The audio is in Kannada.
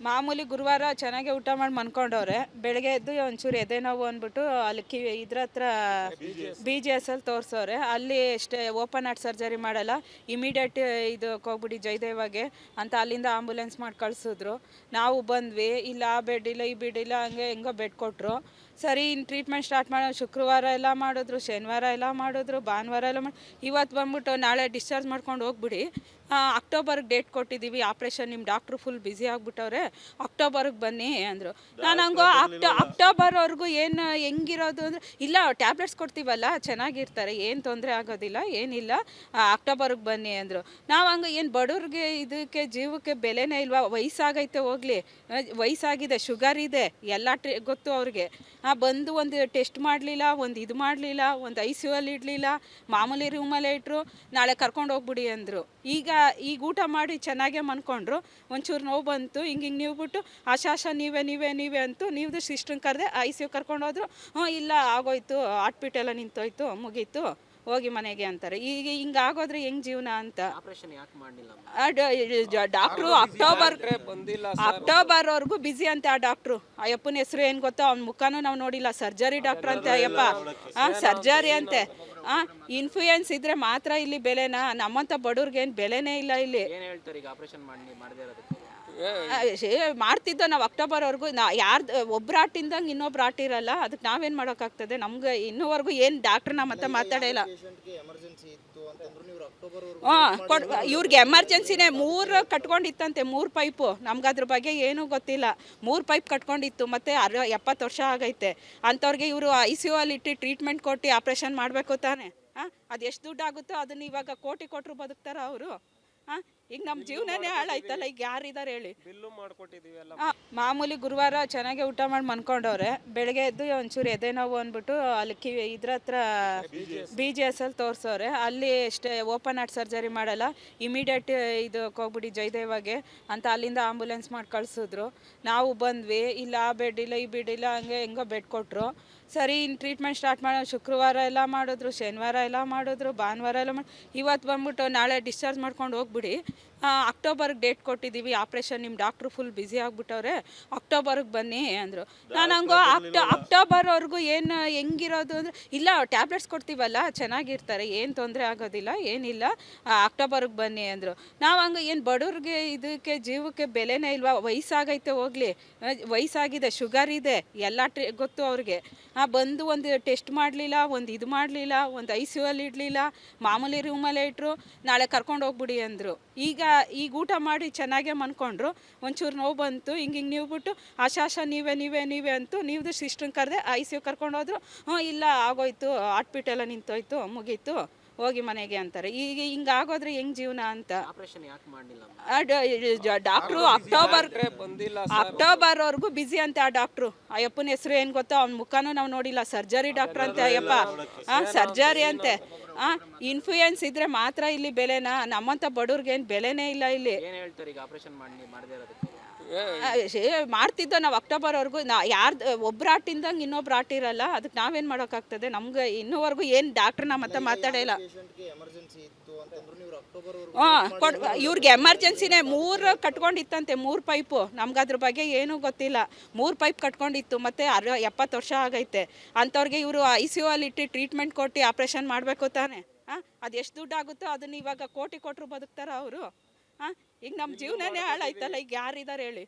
ಮಾಮೂಲಿ ಗುರುವಾರ ಚೆನ್ನಾಗಿ ಊಟ ಮಾಡಿ ಮನ್ಕೊಂಡವ್ರೆ. ಬೆಳಗ್ಗೆ ಎದ್ದು ಒಂಚೂರು ಎದೆ ನೋವು ಅಂದ್ಬಿಟ್ಟು ಅಲ್ಲಿ ಇದ್ರ ಹತ್ರ BGS ಅಲ್ಲಿ ತೋರಿಸೋರೆ. ಅಲ್ಲಿ ಅಷ್ಟೇ ಓಪನ್ ಹಾರ್ಟ್ ಸರ್ಜರಿ ಮಾಡಲ್ಲ, ಇಮಿಡಿಯೇಟ್ ಇದಕ್ಕೆ ಹೋಗ್ಬಿಡಿ ಜಯದೇವಾಗೆ ಅಂತ ಅಲ್ಲಿಂದ ಆಂಬುಲೆನ್ಸ್ ಮಾಡಿ ಕಳಿಸಿದ್ರು. ನಾವು ಬಂದ್ವಿ, ಇಲ್ಲ ಆ ಬೆಡ್ ಇಲ್ಲ ಈ ಬೆಡ್ ಇಲ್ಲ, ಹಂಗೆ ಹೆಂಗೋ ಬೆಡ್ ಕೊಟ್ಟರು. ಸರಿ ಇನ್ನು ಟ್ರೀಟ್ಮೆಂಟ್ ಸ್ಟಾರ್ಟ್ ಮಾಡೋ ಶುಕ್ರವಾರ ಎಲ್ಲ ಮಾಡಿದ್ರು, ಶನಿವಾರ ಎಲ್ಲ ಮಾಡಿದ್ರು, ಭಾನುವಾರ ಎಲ್ಲ ಮಾಡಿ ಇವತ್ತು ಬಂದ್ಬಿಟ್ಟು ನಾಳೆ ಡಿಸ್ಚಾರ್ಜ್ ಮಾಡ್ಕೊಂಡು ಹೋಗ್ಬಿಡಿ, ಅಕ್ಟೋಬರ್ಗೆ ಡೇಟ್ ಕೊಟ್ಟಿದ್ದೀವಿ, ಆಪ್ರೇಷನ್ ನಿಮ್ಮ ಡಾಕ್ಟ್ರು ಫುಲ್ ಬ್ಯುಸಿ ಆಗಿಬಿಟ್ಟವ್ರೆ, ಅಕ್ಟೋಬರ್ಗೆ ಬನ್ನಿ ಅಂದರು. ನಾನು ಹಂಗೋ ಅಕ್ಟೋಬರ್ವರೆಗೂ ಏನು ಹೆಂಗಿರೋದು ಅಂದರೆ, ಇಲ್ಲ ಟ್ಯಾಬ್ಲೆಟ್ಸ್ ಕೊಡ್ತೀವಲ್ಲ ಚೆನ್ನಾಗಿರ್ತಾರೆ, ಏನು ತೊಂದರೆ ಆಗೋದಿಲ್ಲ, ಏನಿಲ್ಲ, ಅಕ್ಟೋಬರ್ಗೆ ಬನ್ನಿ ಅಂದರು. ನಾವು ಹಂಗೆ ಏನು ಬಡವ್ರಿಗೆ ಇದಕ್ಕೆ ಜೀವಕ್ಕೆ ಬೆಲೆನೇ ಇಲ್ವಾ? ವಯಸ್ಸಾಗೈತೆ ಹೋಗಲಿ, ವಯಸ್ಸಾಗಿದೆ, ಶುಗರ್ ಇದೆ, ಎಲ್ಲ ಗೊತ್ತು ಅವ್ರಿಗೆ. ಬಂದು ಒಂದು ಟೆಸ್ಟ್ ಮಾಡಲಿಲ್ಲ, ಒಂದು ಇದು ಮಾಡಲಿಲ್ಲ, ಒಂದು ICU ಅಲ್ಲಿ ಇಡಲಿಲ್ಲ, ಮಾಮೂಲಿ ರೂಮಲ್ಲೇ ಇಟ್ಟರು. ನಾಳೆ ಕರ್ಕೊಂಡು ಹೋಗ್ಬಿಡಿ ಅಂದರು. ಈಗ ಊಟ ಮಾಡಿ ಚೆನ್ನಾಗೇ ಮನ್ಕೊಂಡ್ರು. ಒಂಚೂರು ನೋವು ಬಂತು, ಹಿಂಗೆ ನೀವು ಬಿಟ್ಟು ಆಶಾಶ ನೀವೇ ಅಂತು. ನೀವ್ದು ಸಿಸ್ಟ್ರನ್ನ ಕರೆದೆ ICU ಕರ್ಕೊಂಡೋದ್ರು. ಇಲ್ಲ ಆಗೋಯ್ತು, ಹಾರ್ಟ್ ಎಲ್ಲ ನಿಂತೋಯ್ತು, ಮುಗೀತು, ಹೋಗಿ ಮನೆಗೆ ಅಂತಾರೆ. ಈಗ ಹಿಂಗೆ ಆಗೋದ್ರೆ ಹೆಂಗೆ ಜೀವನ ಅಂತ. ಡಾಕ್ಟ್ರು ಅಕ್ಟೋಬರ್ವರೆಗೂ ಬ್ಯುಸಿ ಅಂತೆ. ಆ ಡಾಕ್ಟ್ರು, ಅಯ್ಯಪ್ಪನ ಹೆಸರು ಏನು ಗೊತ್ತೋ, ಅವ್ನ ಮುಖನೂ ನಾವು ನೋಡಿಲ್ಲ. ಸರ್ಜರಿ ಡಾಕ್ಟ್ರ್ ಅಂತೆ ಅಯ್ಯಪ್ಪ, ಸರ್ಜರಿ ಅಂತೆ. ಇನ್ಫ್ಲೂಯೆನ್ಸ್ ಇದ್ರೆ ಮಾತ್ರ ಇಲ್ಲಿ ಬೆಲೆನಾ? ನಮ್ಮಂಥ ಬಡವ್ರಿಗೇನು ಬೆಲೆನೇ ಇಲ್ಲ ಇಲ್ಲಿ. ಮಾಡ್ತಿದ್ದೋ ನಾವು ಅಕ್ಟೋಬರ್ವರೆಗೂ. ಯಾರ್ದು ಒಬ್ರು ಆಟಿಂದಂಗೆ ಇನ್ನೊಬ್ರು ಆಟಿರಲ್ಲ, ಅದಕ್ಕೆ ನಾವೇನು ಮಾಡೋಕ್ಕಾಗ್ತದೆ? ನಮ್ಗೆ ಇನ್ನೂವರೆಗೂ ಏನು ಡಾಕ್ಟ್ರ್ ನಮ್ಮ ಹತ್ರ ಮಾತಾಡಿಲ್ಲ. ಇವ್ರಿಗೆ ಎಮರ್ಜೆನ್ಸಿನೇ 3 ಕಟ್ಕೊಂಡಿತ್ತಂತೆ, 3 ಪೈಪು. ನಮ್ಗೆ ಅದ್ರ ಬಗ್ಗೆ ಏನೂ ಗೊತ್ತಿಲ್ಲ. 3 ಪೈಪ್ ಕಟ್ಕೊಂಡಿತ್ತು, ಮತ್ತು 70 ವರ್ಷ ಆಗೈತೆ ಅಂಥವ್ರಿಗೆ ಇವರು ICU ಅಲ್ಲಿ ಇಟ್ಟು ಟ್ರೀಟ್ಮೆಂಟ್ ಕೊಟ್ಟು ಆಪ್ರೇಷನ್ ಮಾಡಬೇಕು ತಾನೆ. ಅದು ಎಷ್ಟು ದುಡ್ಡು ಆಗುತ್ತೋ ಅದನ್ನ ಇವಾಗ ಕೋಟಿ ಕೊಟ್ಟರು ಬದುಕ್ತಾರ ಅವರು? ಈಗ ನಮ್ಮ ಜೀವನನೇ ಹಾಳಾಯ್ತಲ್ಲ, ಈಗ ಯಾರಿದ್ದಾರೆ ಹೇಳಿ? ಮಾಮೂಲಿ ಗುರುವಾರ ಚೆನ್ನಾಗಿ ಊಟ ಮಾಡಿ ಮನ್ಕೊಂಡವ್ರೆ. ಬೆಳಗ್ಗೆ ಎದ್ದು ಒಂಚೂರು ಎದೆ ನೋವು ಅಂದ್ಬಿಟ್ಟು ಅಲ್ಲಿ ಇದ್ರ ಹತ್ರ BGS ಅಲ್ಲಿ ತೋರಿಸೋರೆ. ಅಲ್ಲಿ ಅಷ್ಟೇ ಓಪನ್ ಹಾರ್ಟ್ ಸರ್ಜರಿ ಮಾಡಲ್ಲ, ಇಮಿಡಿಯೇಟ್ ಇದಕ್ಕೆ ಹೋಗ್ಬಿಡಿ ಜಯದೇವಾಗೆ ಅಂತ ಅಲ್ಲಿಂದ ಆಂಬುಲೆನ್ಸ್ ಮಾಡಿ ಕಳಿಸಿದ್ರು. ನಾವು ಬಂದ್ವಿ, ಇಲ್ಲ ಆ ಬೆಡ್ ಇಲ್ಲ ಈ ಬೆಡ್ ಇಲ್ಲ, ಹಂಗೆ ಹೆಂಗೋ ಬೆಡ್ ಕೊಟ್ಟರು. ಸರಿ ಇನ್ನು ಟ್ರೀಟ್ಮೆಂಟ್ ಸ್ಟಾರ್ಟ್ ಮಾಡೋ ಶುಕ್ರವಾರ ಎಲ್ಲ ಮಾಡಿದ್ರು, ಶನಿವಾರ ಎಲ್ಲ ಮಾಡಿದ್ರು, ಭಾನುವಾರ ಎಲ್ಲ ಮಾಡಿ ಇವತ್ತು ಬಂದ್ಬಿಟ್ಟು ನಾಳೆ ಡಿಸ್ಚಾರ್ಜ್ ಮಾಡ್ಕೊಂಡು ಹೋಗ್ಬಿಡಿ, ಅಕ್ಟೋಬರ್ಗೆ ಡೇಟ್ ಕೊಟ್ಟಿದ್ದೀವಿ, ಆಪ್ರೇಷನ್ ನಿಮ್ಮ ಡಾಕ್ಟ್ರು ಫುಲ್ ಬ್ಯುಸಿ ಆಗಿಬಿಟ್ಟವ್ರೆ, ಅಕ್ಟೋಬರ್ಗೆ ಬನ್ನಿ ಅಂದರು. ನಾನು ಹಂಗೋ ಅಕ್ಟೋಬರ್ವರೆಗೂ ಏನು ಹೆಂಗಿರೋದು ಅಂದರೆ, ಇಲ್ಲ ಟ್ಯಾಬ್ಲೆಟ್ಸ್ ಕೊಡ್ತೀವಲ್ಲ ಚೆನ್ನಾಗಿರ್ತಾರೆ, ಏನು ತೊಂದರೆ ಆಗೋದಿಲ್ಲ, ಏನಿಲ್ಲ, ಅಕ್ಟೋಬರ್ಗೆ ಬನ್ನಿ ಅಂದರು. ನಾವು ಹಂಗೆ ಏನು ಬಡವ್ರಿಗೆ ಇದಕ್ಕೆ ಜೀವಕ್ಕೆ ಬೆಲೆನೇ ಇಲ್ವಾ? ವಯಸ್ಸಾಗೈತೆ ಹೋಗಲಿ, ವಯಸ್ಸಾಗಿದೆ, ಶುಗರ್ ಇದೆ, ಎಲ್ಲ ಗೊತ್ತು ಅವ್ರಿಗೆ. ಬಂದು ಒಂದು ಟೆಸ್ಟ್ ಮಾಡಲಿಲ್ಲ, ಒಂದು ಇದು ಮಾಡಲಿಲ್ಲ, ಒಂದು ICU ಅಲ್ಲಿ ಇಡಲಿಲ್ಲ, ಮಾಮೂಲಿ ರೂಮಲ್ಲೇ ಇಟ್ಟರು. ನಾಳೆ ಕರ್ಕೊಂಡು ಹೋಗ್ಬಿಡಿ ಅಂದರು. ಈಗ ಊಟ ಮಾಡಿ ಚೆನ್ನಾಗೇ ಮನ್ಕೊಂಡ್ರು. ಒಂಚೂರು ನೋವು ಬಂತು, ಹಿಂಗೆ ನೀವು ಬಿಟ್ಟು ಆಶಾಶ ನೀವೇ ಅಂತು. ನೀವ್ದು ಸಿಸ್ಟ್ರನ್ನ ಕರೆದೆ ICU ಕರ್ಕೊಂಡೋದ್ರು. ಇಲ್ಲ ಆಗೋಯ್ತು, ಹಾರ್ಟ್ ಎಲ್ಲ ನಿಂತೋಯ್ತು, ಮುಗೀತು, ಹೋಗಿ ಮನೆಗೆ ಅಂತಾರೆ. ಈಗ ಹಿಂಗೆ ಆಗೋದ್ರೆ ಹೆಂಗೆ ಜೀವನ ಅಂತ. ಡಾಕ್ಟ್ರು ಅಕ್ಟೋಬರ್ವರೆಗೂ ಬ್ಯುಸಿ ಅಂತೆ. ಆ ಡಾಕ್ಟ್ರು, ಅಯ್ಯಪ್ಪನ ಹೆಸರು ಏನು ಗೊತ್ತೋ, ಅವ್ನ ಮುಖನೂ ನಾವು ನೋಡಿಲ್ಲ. ಸರ್ಜರಿ ಡಾಕ್ಟ್ರ್ ಅಂತೆ ಅಯ್ಯಪ್ಪ, ಸರ್ಜರಿ ಅಂತೆ. ಇನ್ಫ್ಲೂಯೆನ್ಸ್ ಇದ್ರೆ ಮಾತ್ರ ಇಲ್ಲಿ ಬೆಲೆನಾ? ನಮ್ಮಂಥ ಬಡವ್ರಿಗೇನು ಬೆಲೆನೇ ಇಲ್ಲ ಇಲ್ಲಿ. ಮಾಡ್ತಿದ್ದೋ ನಾವು ಅಕ್ಟೋಬರ್ವರೆಗೂ. ಯಾರ್ದು ಒಬ್ರು ಆಟಿಂದಂಗೆ ಇನ್ನೊಬ್ರು ಆಟಿರಲ್ಲ, ಅದಕ್ಕೆ ನಾವೇನು ಮಾಡೋಕ್ಕಾಗ್ತದೆ? ನಮ್ಗೆ ಇನ್ನೂವರೆಗೂ ಏನು ಡಾಕ್ಟ್ರ್ ನಮ್ಮ ಹತ್ರ ಮಾತಾಡಿಲ್ಲ. ಇವ್ರಿಗೆ ಎಮರ್ಜೆನ್ಸಿನೇ 3 ಕಟ್ಕೊಂಡಿತ್ತಂತೆ, 3 ಪೈಪು. ನಮ್ಗೆ ಅದ್ರ ಬಗ್ಗೆ ಏನೂ ಗೊತ್ತಿಲ್ಲ. 3 ಪೈಪ್ ಕಟ್ಕೊಂಡಿತ್ತು, ಮತ್ತು 70 ವರ್ಷ ಆಗೈತೆ ಅಂಥವ್ರಿಗೆ ಇವರು ICU ಅಲ್ಲಿ ಇಟ್ಟು ಟ್ರೀಟ್ಮೆಂಟ್ ಕೊಟ್ಟು ಆಪ್ರೇಷನ್ ಮಾಡಬೇಕು ತಾನೆ. ಅದು ಎಷ್ಟು ದುಡ್ಡು ಆಗುತ್ತೋ ಅದನ್ನ ಇವಾಗ ಕೋಟಿ ಕೊಟ್ಟರು ಬದುಕ್ತಾರ ಅವರು? ಈಗ ನಮ್ಮ ಜೀವನನೇ ಹಾಳಾಯ್ತಲ್ಲ, ಈಗ ಯಾರಿದ್ದಾರೆ ಹೇಳಿ?